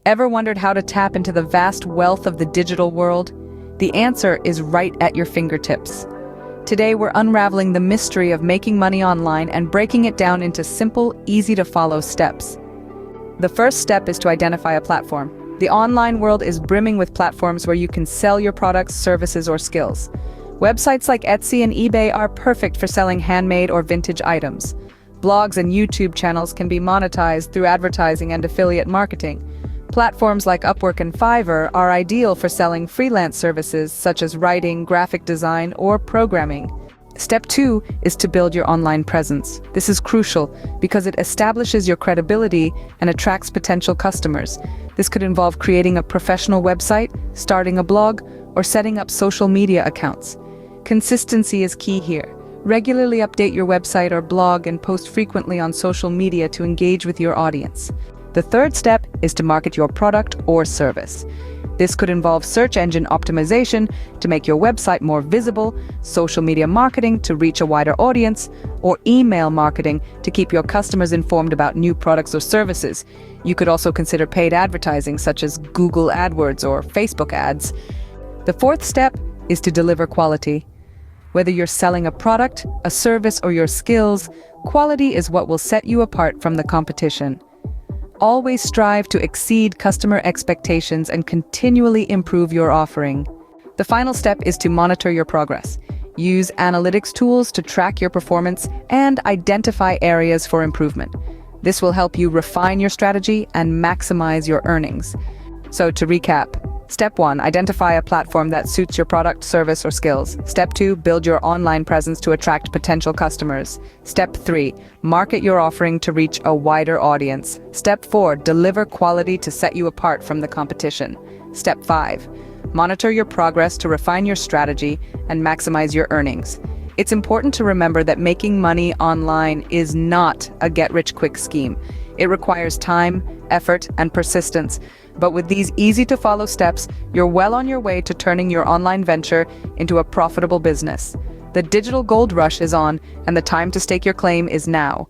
Ever wondered how to tap into the vast wealth of the digital world? The answer is right at your fingertips. Today, we're unraveling the mystery of making money online and breaking it down into simple, easy-to-follow steps. The first step is to identify a platform. The online world is brimming with platforms where you can sell your products, services, or skills. Websites like Etsy and eBay are perfect for selling handmade or vintage items. Blogs and YouTube channels can be monetized through advertising and affiliate marketing. Platforms like Upwork and Fiverr are ideal for selling freelance services such as writing, graphic design, or programming. Step 2 is to build your online presence. This is crucial because it establishes your credibility and attracts potential customers. This could involve creating a professional website, starting a blog, or setting up social media accounts. Consistency is key here. Regularly update your website or blog and post frequently on social media to engage with your audience. The third step is to market your product or service. This could involve search engine optimization to make your website more visible, social media marketing to reach a wider audience, or email marketing to keep your customers informed about new products or services. You could also consider paid advertising such as Google AdWords or Facebook ads. The fourth step is to deliver quality. Whether you're selling a product, a service, or your skills, quality is what will set you apart from the competition. Always strive to exceed customer expectations and continually improve your offering. The final step is to monitor your progress. Use analytics tools to track your performance and identify areas for improvement. This will help you refine your strategy and maximize your earnings. So to recap, Step 1, identify a platform that suits your product, service, or skills. Step 2, build your online presence to attract potential customers. Step 3, market your offering to reach a wider audience. Step 4, deliver quality to set you apart from the competition. Step 5, monitor your progress to refine your strategy and maximize your earnings. It's important to remember that making money online is not a get-rich-quick scheme. It requires time, effort, and persistence. But with these easy-to-follow steps, you're well on your way to turning your online venture into a profitable business. The digital gold rush is on, and the time to stake your claim is now.